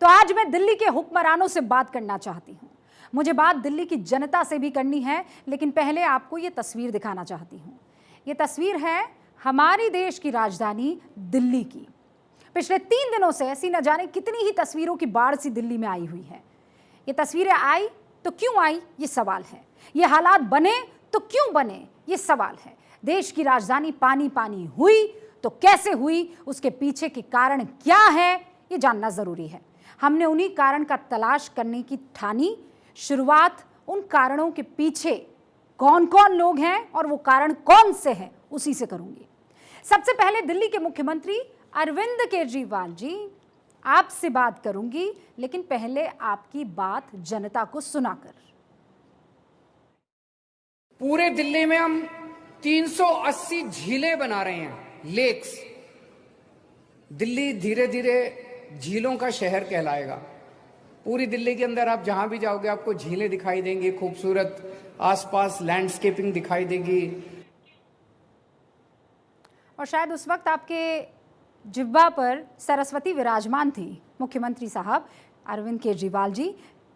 तो आज मैं दिल्ली के हुक्मरानों से बात करना चाहती हूँ। मुझे बात दिल्ली की जनता से भी करनी है, लेकिन पहले आपको ये तस्वीर दिखाना चाहती हूँ। ये तस्वीर है हमारी देश की राजधानी दिल्ली की। पिछले 3 दिनों से ऐसी न जाने कितनी ही तस्वीरों की बाढ़ सी दिल्ली में आई हुई है। ये तस्वीरें आई तो क्यों आई, ये सवाल है। ये हालात बने तो क्यों बने, ये सवाल है। देश की राजधानी पानी पानी हुई तो कैसे हुई, उसके पीछे के कारण क्या है, ये जानना जरूरी है। हमने उन्हीं कारण का तलाश करने की ठानी। शुरुआत उन कारणों के पीछे कौन कौन लोग हैं और वो कारण कौन से हैं, उसी से करूंगी। सबसे पहले दिल्ली के मुख्यमंत्री अरविंद केजरीवाल जी, आपसे बात करूंगी, लेकिन पहले आपकी बात जनता को सुनाकर। पूरे दिल्ली में हम 380 झीलें बना रहे हैं, लेक्स। दिल्ली धीरे धीरे झीलों का शहर कहलाएगा। पूरी दिल्ली के अंदर आप जहां भी जाओगे आपको झीलें दिखाई देंगी, खूबसूरत आसपास लैंडस्केपिंग दिखाई देगी। और शायद उस वक्त आपके जिह्वा पर सरस्वती विराजमान थी। मुख्यमंत्री साहब अरविंद केजरीवाल जी,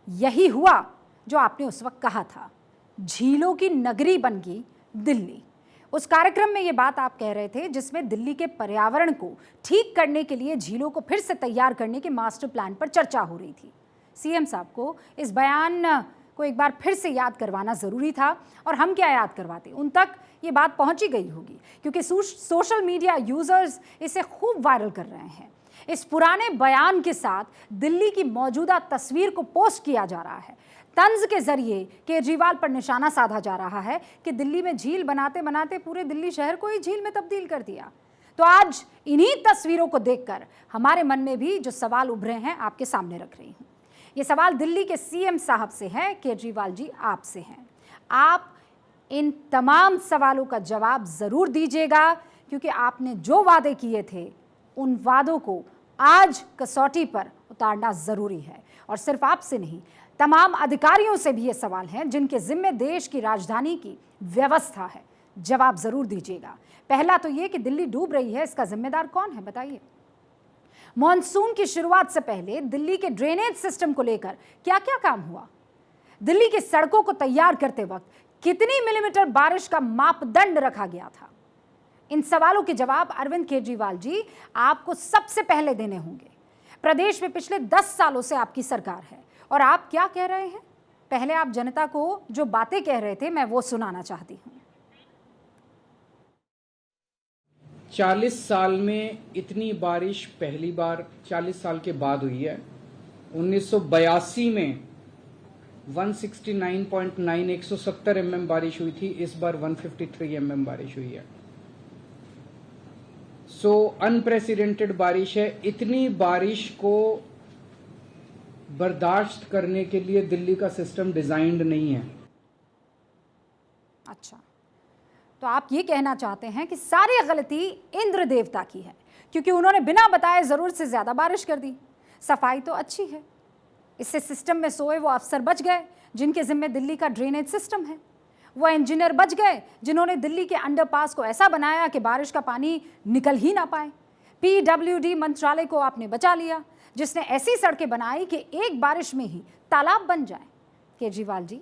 यही हुआ जो आपने उस वक्त कहा था। झीलों की नगरी बन गई दिल्ली। उस कार्यक्रम में ये बात आप कह रहे थे जिसमें दिल्ली के पर्यावरण को ठीक करने के लिए झीलों को फिर से तैयार करने के मास्टर प्लान पर चर्चा हो रही थी। सीएम साहब को इस बयान को एक बार फिर से याद करवाना ज़रूरी था, और हम क्या याद करवाते, उन तक ये बात पहुंची गई होगी, क्योंकि सोशल मीडिया यूजर्स इसे खूब वायरल कर रहे हैं। इस पुराने बयान के साथ दिल्ली की मौजूदा तस्वीर को पोस्ट किया जा रहा है। तंज के जरिए केजरीवाल पर निशाना साधा जा रहा है कि दिल्ली में झील बनाते बनाते पूरे दिल्ली शहर को ही झील में तब्दील कर दिया। तो आज इन्हीं तस्वीरों को देखकर हमारे मन में भी जो सवाल उभरे हैं आपके सामने रख रही हूं। ये सवाल दिल्ली के सीएम साहब से है, केजरीवाल जी आपसे हैं। आप इन तमाम सवालों का जवाब जरूर दीजिएगा, क्योंकि आपने जो वादे किए थे उन वादों को आज कसौटी पर उतारना जरूरी है। और सिर्फ आपसे नहीं, तमाम अधिकारियों से भी ये सवाल हैं जिनके जिम्मे देश की राजधानी की व्यवस्था है। जवाब जरूर दीजिएगा। पहला तो ये कि दिल्ली डूब रही है, इसका जिम्मेदार कौन है, बताइए। मॉनसून की शुरुआत से पहले दिल्ली के ड्रेनेज सिस्टम को लेकर क्या क्या काम हुआ? दिल्ली की सड़कों को तैयार करते वक्त कितनी मिलीमीटर बारिश का मापदंड रखा गया था? इन सवालों के जवाब अरविंद केजरीवाल जी आपको सबसे पहले देने होंगे। प्रदेश में पिछले 10 सालों से आपकी सरकार है, और आप क्या कह रहे हैं, पहले आप जनता को जो बातें कह रहे थे मैं वो सुनाना चाहती हूँ। 40 साल में इतनी बारिश पहली बार 40 साल के बाद हुई है। 1982 में 169.9 170 mm बारिश हुई थी, इस बार 153 mm बारिश हुई है। सो अनप्रेसिडेंटेड बारिश है। इतनी बारिश को बर्दाश्त करने के लिए दिल्ली का सिस्टम डिजाइंड नहीं है। अच्छा, तो आप ये कहना चाहते हैं कि सारी गलती इंद्र देवता की है, क्योंकि उन्होंने बिना बताए जरूरत से ज्यादा बारिश कर दी। सफाई तो अच्छी है, इससे सिस्टम में सोए वो अफसर बच गए जिनके जिम्मे दिल्ली का ड्रेनेज सिस्टम है। वो इंजीनियर बच गए जिन्होंने दिल्ली के अंडरपास को ऐसा बनाया कि बारिश का पानी निकल ही ना पाए। PWD मंत्रालय को आपने बचा लिया, जिसने ऐसी सड़कें बनाई कि एक बारिश में ही तालाब बन जाए। केजरीवाल जी,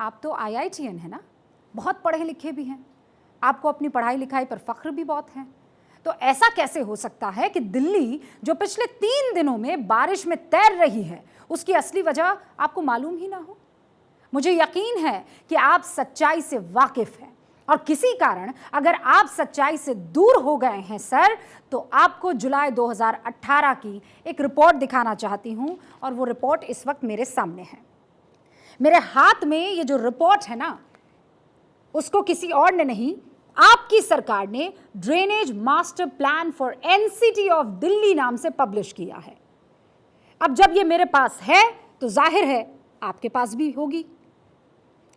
आप तो IITN है ना, बहुत पढ़े लिखे भी हैं, आपको अपनी पढ़ाई लिखाई पर फख्र भी बहुत है। तो ऐसा कैसे हो सकता है कि दिल्ली जो पिछले 3 दिनों में बारिश में तैर रही है, उसकी असली वजह आपको मालूम ही ना हो? मुझे यकीन है कि आप सच्चाई से वाकिफ हैं, और किसी कारण अगर आप सच्चाई से दूर हो गए हैं सर, तो आपको जुलाई 2018 की एक रिपोर्ट दिखाना चाहती हूं, और वो रिपोर्ट इस वक्त मेरे सामने है। मेरे हाथ में ये जो रिपोर्ट है ना, उसको किसी और ने नहीं, आपकी सरकार ने drainage master plan for NCT of Delhi नाम से पब्लिश किया है। अब जब ये मेरे पास है तो जाहिर है आपके पास भी होगी।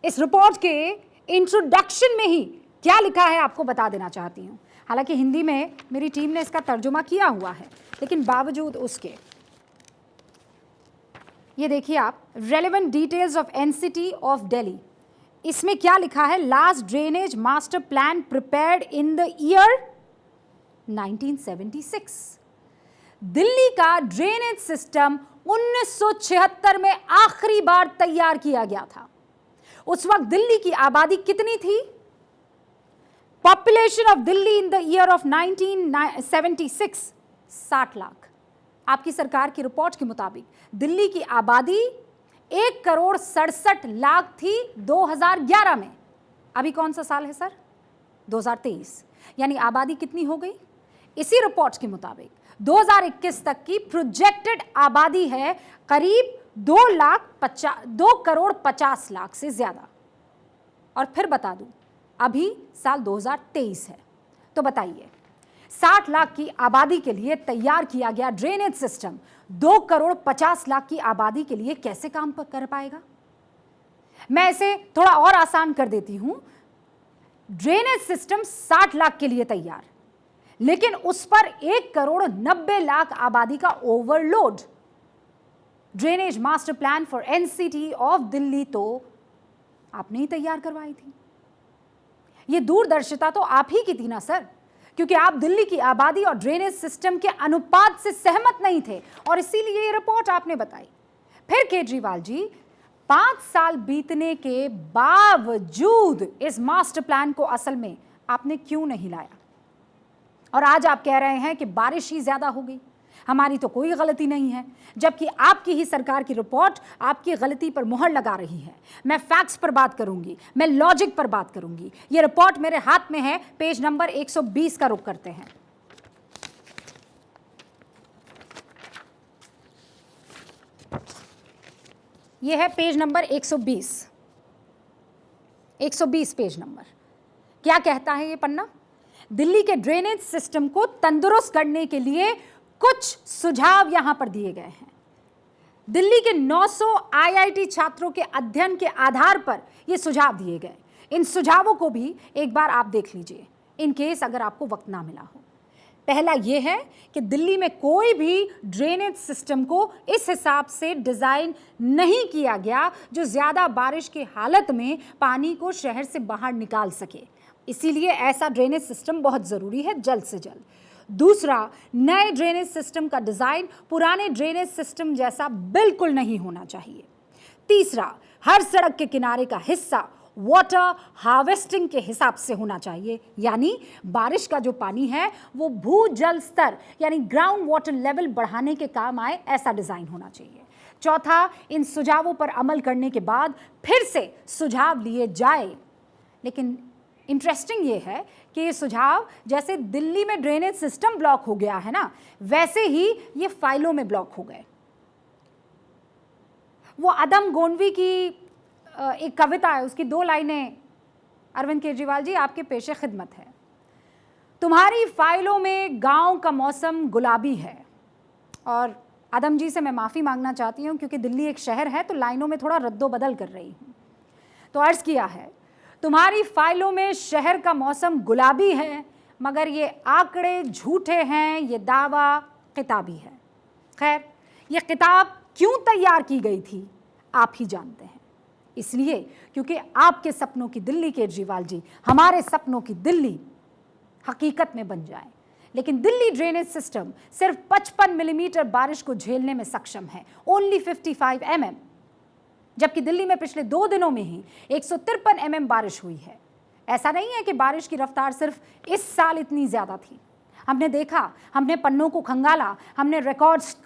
इस रिपोर्ट के इंट्रोडक्शन में ही क्या लिखा है आपको बता देना चाहती हूँ। हालांकि हिंदी में मेरी टीम ने इसका तर्जुमा किया हुआ है, लेकिन बावजूद उसके ये देखिए आप, relevant details of NCT of Delhi. इसमें क्या लिखा है? Last drainage master plan prepared in the year 1976। Delhi का ड्रेनेज सिस्टम 1976 में आखिरी बार तैयार किया गया था। उस वक्त दिल्ली की आबादी कितनी थी? Population of Delhi in the year of 1976 60 lakh. आपकी सरकार की रिपोर्ट के मुताबिक दिल्ली की आबादी 1,67,00,000 थी 2011 में। अभी कौन सा साल है सर? 2023। यानी आबादी कितनी हो गई? इसी रिपोर्ट के मुताबिक 2021 तक की प्रोजेक्टेड आबादी है करीब 2,50,00,000 से ज्यादा। और फिर बता दूं, अभी साल 2023 है, तो बताइए 60 लाख की आबादी के लिए तैयार किया गया ड्रेनेज सिस्टम 2,50,00,000 की आबादी के लिए कैसे काम कर पाएगा? मैं इसे थोड़ा और आसान कर देती हूं। ड्रेनेज सिस्टम 60 लाख के लिए तैयार, लेकिन उस पर 1,90,00,000 आबादी का overload. Drainage master plan for NCT of Delhi तो आपने ही तैयार करवाई थी। ये दूरदर्शिता तो आप ही की थी ना सर, क्योंकि आप दिल्ली की आबादी और ड्रेनेज सिस्टम के अनुपात से सहमत नहीं थे और इसीलिए ये रिपोर्ट आपने बताई। फिर केजरीवाल जी 5 साल बीतने के बावजूद इस मास्टर प्लान को असल में आपने क्यों नहीं लाया? और आज आप कह रहे हैं कि बारिश ही ज्यादा हो गई, हमारी तो कोई गलती नहीं है, जबकि आपकी ही सरकार की रिपोर्ट आपकी गलती पर मुहर लगा रही है। मैं फैक्ट्स पर बात करूंगी, मैं लॉजिक पर बात करूंगी। ये रिपोर्ट मेरे हाथ में है, पेज नंबर 120 का रुख करते हैं। ये है पेज नंबर 120 पेज नंबर। क्या कहता है ये पन्ना? दिल्ली के ड्रेनेज सिस्टम को तंदुरुस्त करने के लिए कुछ सुझाव यहां पर दिए गए हैं। दिल्ली के 900 आईआईटी छात्रों के अध्ययन के आधार पर ये सुझाव दिए गए। इन सुझावों को भी एक बार आप देख लीजिए, इन केस अगर आपको वक्त ना मिला हो। पहला ये है कि दिल्ली में कोई भी ड्रेनेज सिस्टम को इस हिसाब से डिजाइन नहीं किया गया जो ज्यादा बारिश की हालत में पानी को शहर से बाहर निकाल सके। इसीलिए ऐसा ड्रेनेज सिस्टम बहुत जरूरी है जल्द से जल्द। दूसरा, नए ड्रेनेज सिस्टम का डिजाइन पुराने ड्रेनेज सिस्टम जैसा बिल्कुल नहीं होना चाहिए। तीसरा, हर सड़क के किनारे का हिस्सा वाटर हार्वेस्टिंग के हिसाब से होना चाहिए, यानी बारिश का जो पानी है वो भूजल स्तर यानी ग्राउंड वाटर लेवल बढ़ाने के काम आए, ऐसा डिजाइन होना चाहिए। चौथा, इन सुझावों पर अमल करने के बाद फिर से सुझाव लिए जाए। लेकिन इंटरेस्टिंग ये है कि ये सुझाव जैसे दिल्ली में ड्रेनेज सिस्टम ब्लॉक हो गया है ना, वैसे ही ये फाइलों में ब्लॉक हो गए। वो अदम गोंडवी की एक कविता है, उसकी 2 लाइनें अरविंद केजरीवाल जी आपके पेशे खिदमत है। तुम्हारी फाइलों में गांव का मौसम गुलाबी है। और अदम जी से मैं माफ़ी मांगना चाहती हूँ क्योंकि दिल्ली एक शहर है तो लाइनों में थोड़ा रद्दो बदल कर रही हूँ। तो अर्ज़ किया है, तुम्हारी फाइलों में शहर का मौसम गुलाबी है, मगर ये आंकड़े झूठे हैं, ये दावा किताबी है। खैर, ये किताब क्यों तैयार की गई थी आप ही जानते हैं। इसलिए क्योंकि आपके सपनों की दिल्ली केजरीवाल जी, हमारे सपनों की दिल्ली हकीकत में बन जाए। लेकिन दिल्ली ड्रेनेज सिस्टम सिर्फ 55 मिलीमीटर बारिश को झेलने में सक्षम है, ओनली 55 mm, जबकि दिल्ली में पिछले 2 दिनों में ही 153 mm बारिश हुई है। ऐसा नहीं है कि बारिश की रफ्तार सिर्फ इस साल इतनी ज़्यादा थी। हमने देखा, हमने पन्नों को खंगाला, हमने रिकॉर्ड्स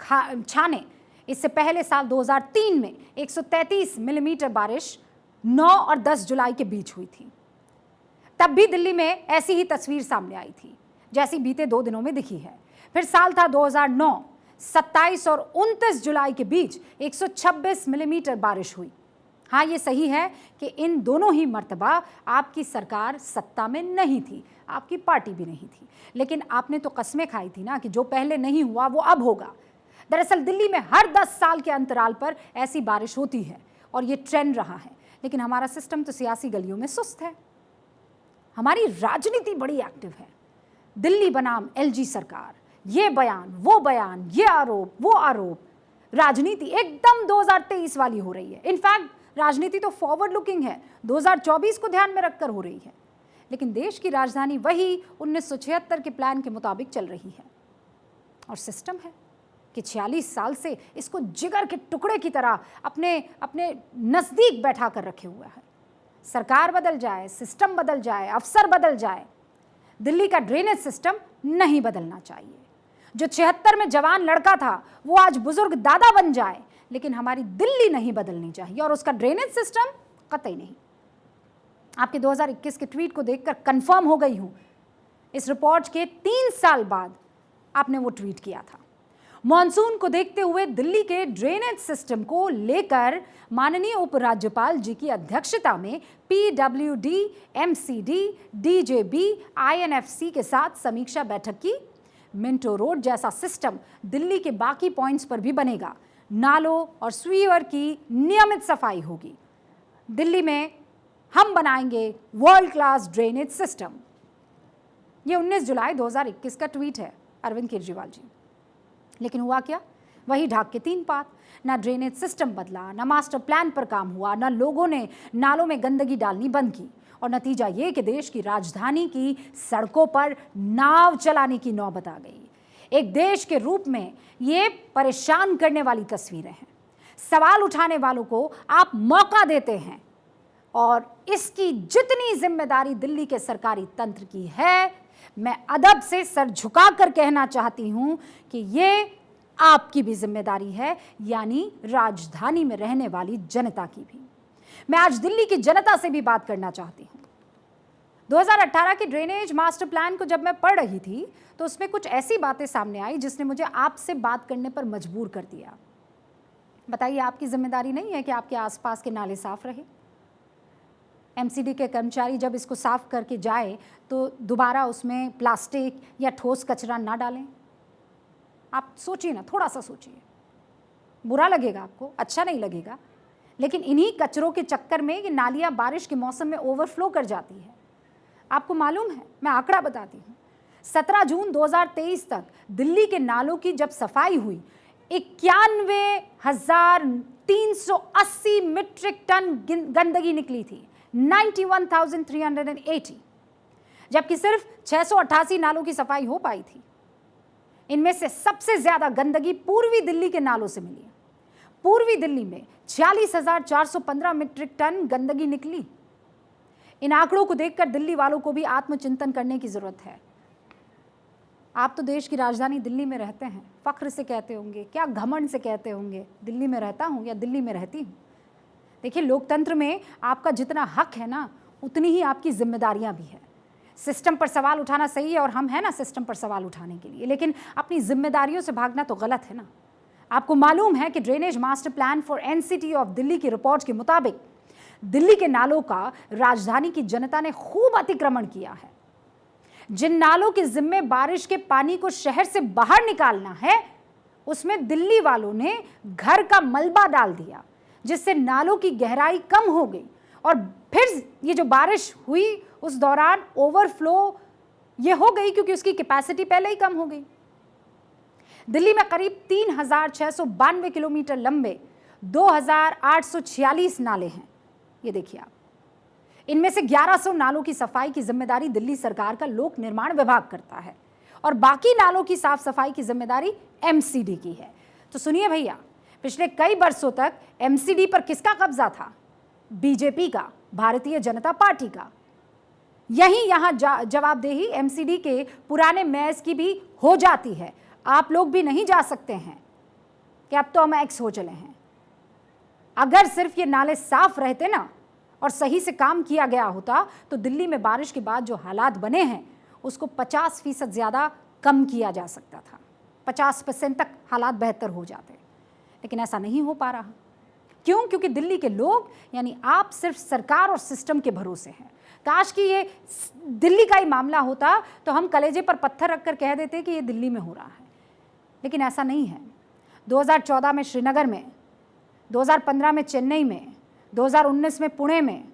छाने। इससे पहले साल 2003 में 133 मिलीमीटर बारिश 9 और 10 जुलाई के बीच हुई थी। तब भी दिल्ली में ऐसी ही तस्वीर सामने आई थी जैसी बीते 2 दिनों में दिखी है। फिर साल था 2009, 27 और 29 जुलाई के बीच 126 मिलीमीटर बारिश हुई। हाँ, ये सही है कि इन दोनों ही मर्तबा आपकी सरकार सत्ता में नहीं थी, आपकी पार्टी भी नहीं थी, लेकिन आपने तो कस्में खाई थी ना कि जो पहले नहीं हुआ वो अब होगा। दरअसल दिल्ली में हर 10 साल के अंतराल पर ऐसी बारिश होती है और ये ट्रेंड रहा है। लेकिन हमारा सिस्टम तो सियासी गलियों में सुस्त है, हमारी राजनीति बड़ी एक्टिव है। दिल्ली बनाम एलजी सरकार, ये बयान वो बयान, ये आरोप वो आरोप, राजनीति एकदम 2023 वाली हो रही है। इनफैक्ट राजनीति तो फॉरवर्ड लुकिंग है, 2024 को ध्यान में रखकर हो रही है। लेकिन देश की राजधानी वही 1976 के प्लान के मुताबिक चल रही है और सिस्टम है कि 46 साल से इसको जिगर के टुकड़े की तरह अपने अपने नज़दीक बैठा कर रखे हुआ है। सरकार बदल जाए, सिस्टम बदल जाए, अफसर बदल जाए, दिल्ली का ड्रेनेज सिस्टम नहीं बदलना चाहिए। जो 76 में जवान लड़का था वो आज बुजुर्ग दादा बन जाए, लेकिन हमारी दिल्ली नहीं बदलनी चाहिए और उसका ड्रेनेज सिस्टम कतई नहीं। आपके 2021 के ट्वीट को देखकर कंफर्म हो गई हूं, इस रिपोर्ट के 3 साल बाद आपने वो ट्वीट किया था। मॉनसून को देखते हुए दिल्ली के ड्रेनेज सिस्टम को लेकर माननीय उपराज्यपाल जी की अध्यक्षता में पीडब्ल्यूडी, एमसीडी, डीजेबी, आईएनएफसी के साथ समीक्षा बैठक की। मिंटो रोड जैसा सिस्टम दिल्ली के बाकी पॉइंट्स पर भी बनेगा। नालों और स्वीवर की नियमित सफाई होगी। दिल्ली में हम बनाएंगे वर्ल्ड क्लास ड्रेनेज सिस्टम। ये 19 जुलाई 2021 का ट्वीट है अरविंद केजरीवाल जी। लेकिन हुआ क्या? वही ढाक के 3 पात। ना ड्रेनेज सिस्टम बदला, ना मास्टर प्लान पर काम हुआ, ना लोगों ने नालों में गंदगी डालनी बंद की। और नतीजा ये कि देश की राजधानी की सड़कों पर नाव चलाने की नौबत आ गई। एक देश के रूप में ये परेशान करने वाली तस्वीरें हैं। सवाल उठाने वालों को आप मौका देते हैं और इसकी जितनी जिम्मेदारी दिल्ली के सरकारी तंत्र की है, मैं अदब से सर झुकाकर कहना चाहती हूं कि ये आपकी भी जिम्मेदारी है, यानी राजधानी में रहने वाली जनता की भी। मैं आज दिल्ली की जनता से भी बात करना चाहती हूं। 2018 के ड्रेनेज मास्टर प्लान को जब मैं पढ़ रही थी तो उसमें कुछ ऐसी बातें सामने आई जिसने मुझे आपसे बात करने पर मजबूर कर दिया। बताइए, आपकी जिम्मेदारी नहीं है कि आपके आसपास के नाले साफ रहे? एमसीडी के कर्मचारी जब इसको साफ करके जाए तो दोबारा उसमें प्लास्टिक या ठोस कचरा ना डालें? आप सोचिए ना, थोड़ा सा सोचिए। बुरा लगेगा आपको, अच्छा नहीं लगेगा, लेकिन इन्हीं कचरों के चक्कर में ये नालियाँ बारिश के मौसम में ओवरफ्लो कर जाती है। आपको मालूम है, मैं आंकड़ा बताती हूँ, 17 जून 2023 तक दिल्ली के नालों की जब सफाई हुई 91,380 मीट्रिक टन गंदगी निकली थी, 91,380, जबकि सिर्फ 688 नालों की सफाई हो पाई थी। इनमें से सबसे ज्यादा गंदगी पूर्वी दिल्ली के नालों से मिली। पूर्वी दिल्ली में 46,415 मीट्रिक टन गंदगी निकली। इन आंकड़ों को देखकर दिल्ली वालों को भी आत्मचिंतन करने की जरूरत है। आप तो देश की राजधानी दिल्ली में रहते हैं, फख्र से कहते होंगे, क्या घमंड से कहते होंगे, दिल्ली में रहता हूं या दिल्ली में रहती हूं। देखिए, लोकतंत्र में आपका जितना हक है ना, उतनी ही आपकी जिम्मेदारियां भी है। सिस्टम पर सवाल उठाना सही है और हम हैं ना सिस्टम पर सवाल उठाने के लिए, लेकिन अपनी जिम्मेदारियों से भागना तो गलत है ना। आपको मालूम है कि drainage master plan for NCT of Delhi की रिपोर्ट के मुताबिक दिल्ली के नालों का राजधानी की जनता ने खूब अतिक्रमण किया है। जिन नालों के जिम्मे बारिश के पानी को शहर से बाहर निकालना है, उसमें दिल्ली वालों ने घर का मलबा डाल दिया, जिससे नालों की गहराई कम हो गई और फिर ये जो बारिश हुई उस दौरान ओवरफ्लो ये हो गई क्योंकि उसकी कैपेसिटी पहले ही कम हो गई। दिल्ली में करीब 3,692 किलोमीटर लंबे 2,846 नाले हैं। ये देखिए आप, इनमें से 1100 नालों की सफाई की जिम्मेदारी दिल्ली सरकार का लोक निर्माण विभाग करता है और बाकी नालों की साफ सफाई की जिम्मेदारी एमसीडी की है। तो सुनिए भैया, पिछले कई बरसों तक एमसीडी पर किसका कब्जा था? बीजेपी का, भारतीय जनता पार्टी का। यहां जवाबदेही एमसीडी के पुराने मेयर्स की भी हो जाती है। आप लोग भी नहीं जा सकते हैं कि अब तो हम एक्स हो चले हैं। अगर सिर्फ ये नाले साफ रहते ना और सही से काम किया गया होता तो दिल्ली में बारिश के बाद जो हालात बने हैं उसको 50% ज़्यादा कम किया जा सकता था। 50% तक हालात बेहतर हो जाते, लेकिन ऐसा नहीं हो पा रहा। क्यों? क्योंकि दिल्ली के लोग यानी आप सिर्फ सरकार और सिस्टम के भरोसे हैं। काश कि ये दिल्ली का ही मामला होता तो हम कलेजे पर पत्थर रखकर कह देते कि ये दिल्ली में हो रहा है, लेकिन ऐसा नहीं है। 2014 में श्रीनगर में, 2015 में चेन्नई में, 2019 में पुणे में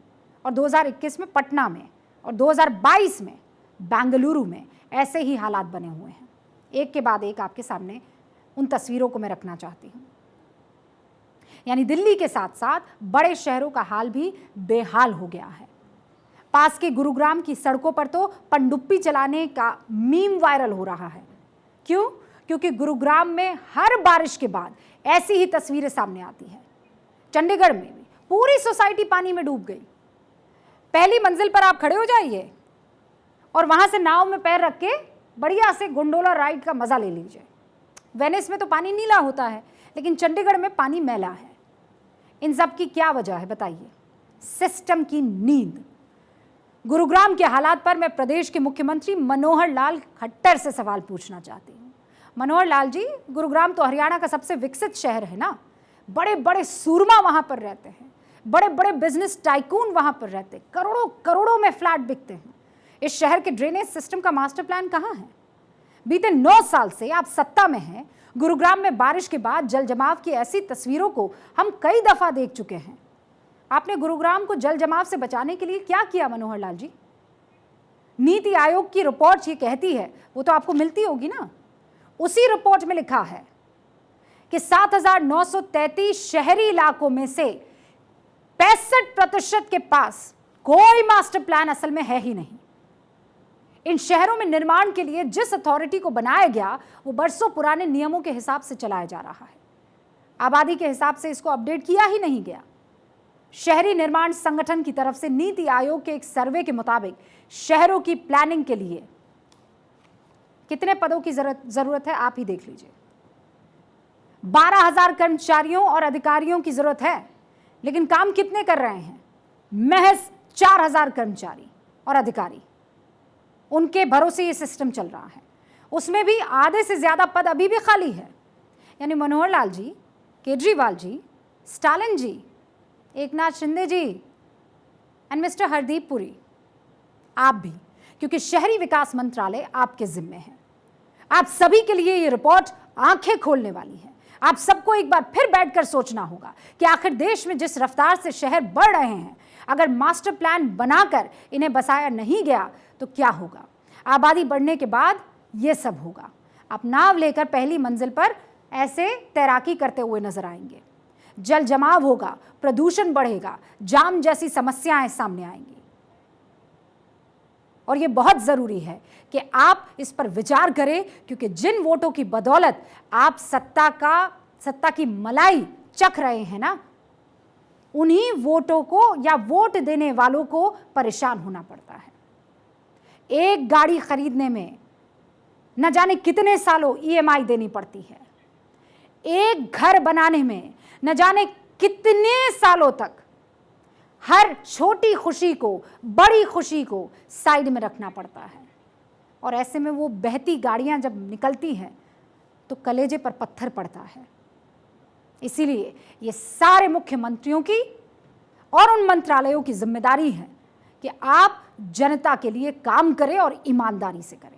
और 2021 में पटना में और 2022 में बेंगलुरु में ऐसे ही हालात बने हुए हैं। एक के बाद एक आपके सामने उन तस्वीरों को मैं रखना चाहती हूँ। यानी दिल्ली के साथ साथ बड़े शहरों का हाल भी बेहाल हो गया है। पास के गुरुग्राम की सड़कों पर तो पनडुब्बी चलाने का मीम वायरल हो रहा है। क्यों? क्योंकि गुरुग्राम में हर बारिश के बाद ऐसी ही तस्वीरें सामने आती है। चंडीगढ़ में भी पूरी सोसाइटी पानी में डूब गई। पहली मंजिल पर आप खड़े हो जाइए और वहां से नाव में पैर रख के बढ़िया से गोंडोला राइड का मजा ले लीजिए। वेनिस में तो पानी नीला होता है, लेकिन चंडीगढ़ में पानी मैला है। इन सब की क्या वजह है बताइए? सिस्टम की नींद। गुरुग्राम के हालात पर मैं प्रदेश के मुख्यमंत्री मनोहर लाल खट्टर से सवाल पूछना चाहती हूँ। मनोहर लाल जी, गुरुग्राम तो हरियाणा का सबसे विकसित शहर है ना, बड़े बड़े सूरमा वहां पर रहते हैं, बड़े बड़े बिजनेस टाइकून वहां पर रहते हैं, करोड़ों करोड़ों में फ्लैट बिकते हैं। इस शहर के ड्रेनेज सिस्टम का मास्टर प्लान कहाँ है? बीते 9 साल से आप सत्ता में हैं। गुरुग्राम में बारिश के बाद जल जमाव की ऐसी तस्वीरों को हम कई दफा देख चुके हैं। आपने गुरुग्राम को जल जमाव से बचाने के लिए क्या किया मनोहर लाल जी? नीति आयोग की रिपोर्ट ये कहती है, वो तो आपको मिलती होगी ना, उसी रिपोर्ट में लिखा है कि 7,933 शहरी इलाकों में से 65% के पास कोई मास्टर प्लान असल में है ही नहीं। इन शहरों में निर्माण के लिए जिस अथॉरिटी को बनाया गया वो बरसों पुराने नियमों के हिसाब से चलाया जा रहा है। आबादी के हिसाब से इसको अपडेट किया ही नहीं गया। शहरी निर्माण संगठन की तरफ से नीति आयोग के एक सर्वे के मुताबिक शहरों की प्लानिंग के लिए कितने पदों की जरूरत है आप ही देख लीजिए। 12,000 कर्मचारियों और अधिकारियों की जरूरत है, लेकिन काम कितने कर रहे हैं? महज 4,000 कर्मचारी और अधिकारी, उनके भरोसे ये सिस्टम चल रहा है। उसमें भी आधे से ज्यादा पद अभी भी खाली है। यानी मनोहर लाल जी, केजरीवाल जी, स्टालिन जी, एकनाथ शिंदे जी एंड मिस्टर हरदीप पुरी, आप भी, क्योंकि शहरी विकास मंत्रालय आपके जिम्मे है। आप सभी के लिए ये रिपोर्ट आंखें खोलने वाली है। आप सबको एक बार फिर बैठकर सोचना होगा कि आखिर देश में जिस रफ्तार से शहर बढ़ रहे हैं, अगर मास्टर प्लान बनाकर इन्हें बसाया नहीं गया तो क्या होगा? आबादी बढ़ने के बाद ये सब होगा। आप नाव लेकर पहली मंजिल पर ऐसे तैराकी करते हुए नजर आएंगे। जल जमाव होगा, प्रदूषण बढ़ेगा, जाम जैसी समस्याएं सामने आएंगी। और ये बहुत जरूरी है कि आप इस पर विचार करें, क्योंकि जिन वोटों की बदौलत आप सत्ता की मलाई चख रहे हैं ना, उन्हीं वोटों को या वोट देने वालों को परेशान होना पड़ता है। एक गाड़ी खरीदने में न जाने कितने सालों ईएमआई देनी पड़ती है। एक घर बनाने में न जाने कितने सालों तक हर छोटी खुशी को, बड़ी खुशी को साइड में रखना पड़ता है। और ऐसे में वो बहती गाड़ियां जब निकलती हैं तो कलेजे पर पत्थर पड़ता है। इसीलिए ये सारे मुख्यमंत्रियों की और उन मंत्रालयों की जिम्मेदारी है कि आप जनता के लिए काम करें और ईमानदारी से करें।